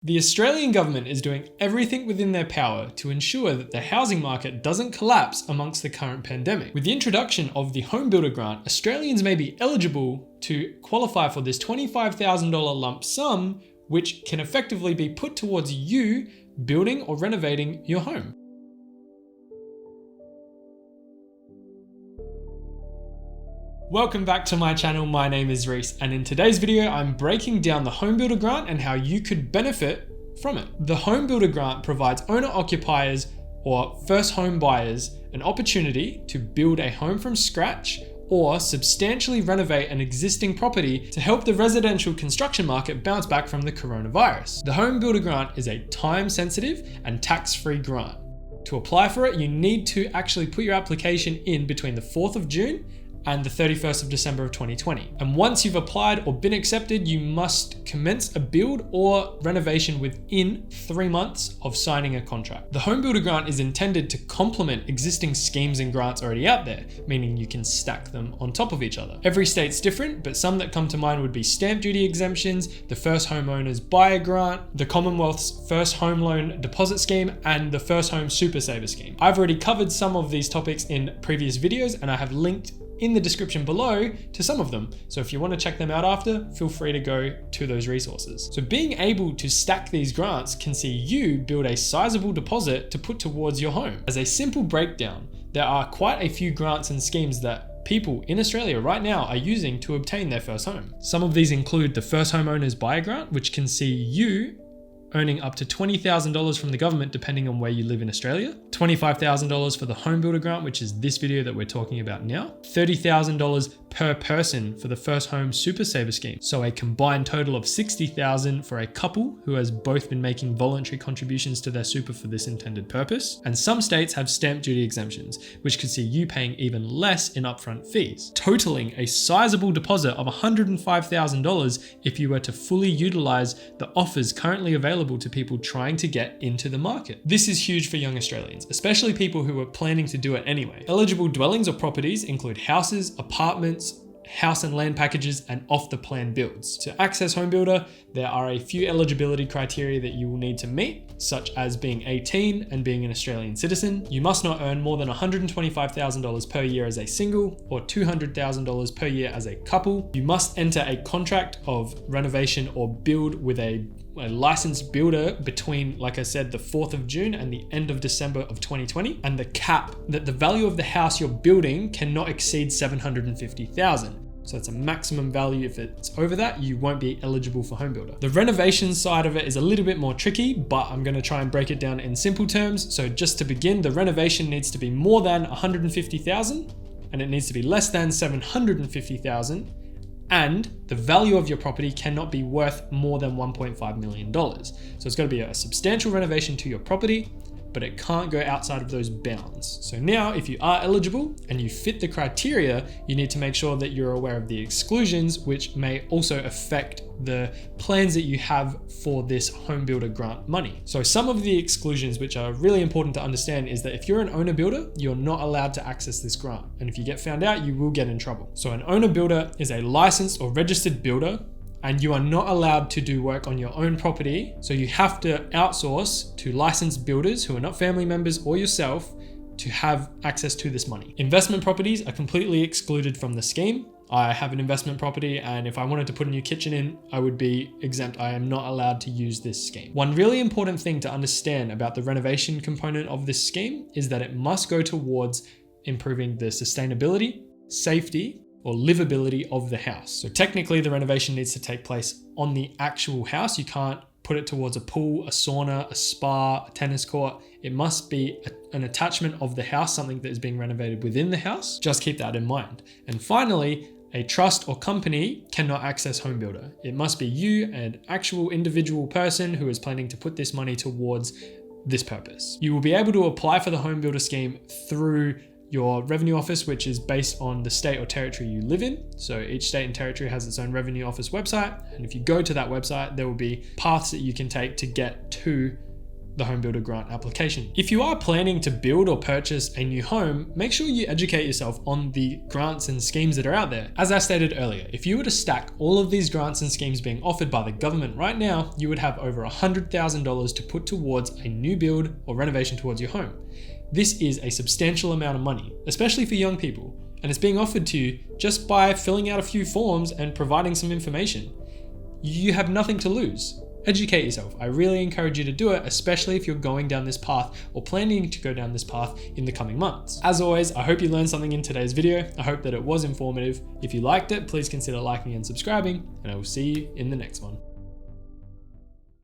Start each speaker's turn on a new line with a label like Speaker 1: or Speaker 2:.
Speaker 1: The Australian government is doing everything within their power to ensure that the housing market doesn't collapse amongst the current pandemic. With the introduction of the HomeBuilder grant, Australians may be eligible to qualify for this $25,000 lump sum, which can effectively be put towards you building or renovating your home. Welcome back to my channel. My name is Reese, and in today's video, I'm breaking down the HomeBuilder grant and how you could benefit from it. The HomeBuilder grant provides owner-occupiers or first home buyers an opportunity to build a home from scratch or substantially renovate an existing property to help the residential construction market bounce back from the coronavirus. The HomeBuilder grant is a time-sensitive and tax-free grant. To apply for it, you need to actually put your application in between the 4th of June and the 31st of December of 2020. And once you've applied or been accepted, you must commence a build or renovation within 3 months of signing a contract. The HomeBuilder grant is intended to complement existing schemes and grants already out there, meaning you can stack them on top of each other. Every state's different, but some that come to mind would be stamp duty exemptions, the First Homeowners Buyer Grant, the Commonwealth's First Home Loan Deposit Scheme, and the First Home Super Saver Scheme. I've already covered some of these topics in previous videos, and I have linked in the description below to some of them. So if you want to check them out after, feel free to go to those resources. So being able to stack these grants can see you build a sizable deposit to put towards your home. As a simple breakdown, there are quite a few grants and schemes that people in Australia right now are using to obtain their first home. Some of these include the First Homeowners Buyer Grant, which can see you earning up to $20,000 from the government depending on where you live in Australia, $25,000 for the HomeBuilder grant, which is this video that we're talking about now, $30,000 per person for the First Home Super Saver Scheme, so a combined total of $60,000 for a couple who has both been making voluntary contributions to their super for this intended purpose. And some states have stamp duty exemptions, which could see you paying even less in upfront fees, totaling a sizable deposit of $105,000 if you were to fully utilize the offers currently available to people trying to get into the market. This is huge for young Australians, especially people who are planning to do it anyway. Eligible dwellings or properties include houses, apartments, house and land packages, and off-the-plan builds. To access HomeBuilder, there are a few eligibility criteria that you will need to meet, such as being 18 and being an Australian citizen. You must not earn more than $125,000 per year as a single or $200,000 per year as a couple. You must enter a contract of renovation or build with a licensed builder between, like I said, the 4th of June and the end of December of 2020. And the cap that the value of the house you're building cannot exceed $750,000. So it's a maximum value. If it's over that, you won't be eligible for HomeBuilder. The renovation side of it is a little bit more tricky, but I'm going to try and break it down in simple terms. So just to begin, the renovation needs to be more than $150,000 and it needs to be less than $750,000. And the value of your property cannot be worth more than $1.5 million. So it's got to be a substantial renovation to your property, but it can't go outside of those bounds. So now, if you are eligible and you fit the criteria, you need to make sure that you're aware of the exclusions, which may also affect the plans that you have for this HomeBuilder grant money. So some of the exclusions which are really important to understand is that if you're an owner builder, you're not allowed to access this grant. And if you get found out, you will get in trouble. So an owner builder is a licensed or registered builder, and you are not allowed to do work on your own property. So you have to outsource to licensed builders who are not family members or yourself to have access to this money. Investment properties are completely excluded from the scheme. I have an investment property, and if I wanted to put a new kitchen in, I would be exempt. I am not allowed to use this scheme. One really important thing to understand about the renovation component of this scheme is that it must go towards improving the sustainability, safety, or livability of the house. So technically the renovation needs to take place on the actual house. You can't put it towards a pool, a sauna, a spa, a tennis court. It must be an attachment of the house, something that is being renovated within the house. Just keep that in mind. And finally, a trust or company cannot access HomeBuilder. It must be you, an actual individual person who is planning to put this money towards this purpose. You will be able to apply for the HomeBuilder scheme through your revenue office, which is based on the state or territory you live in. So each state and territory has its own revenue office website. And if you go to that website, there will be paths that you can take to get to the HomeBuilder grant application. If you are planning to build or purchase a new home, make sure you educate yourself on the grants and schemes that are out there. As I stated earlier, if you were to stack all of these grants and schemes being offered by the government right now, you would have over $100,000 to put towards a new build or renovation towards your home. This is a substantial amount of money, especially for young people, and it's being offered to you just by filling out a few forms and providing some information. You have nothing to lose. Educate yourself. I really encourage you to do it, especially if you're going down this path or planning to go down this path in the coming months. As always, I hope you learned something in today's video. I hope that it was informative. If you liked it, please consider liking and subscribing, and I will see you in the next one.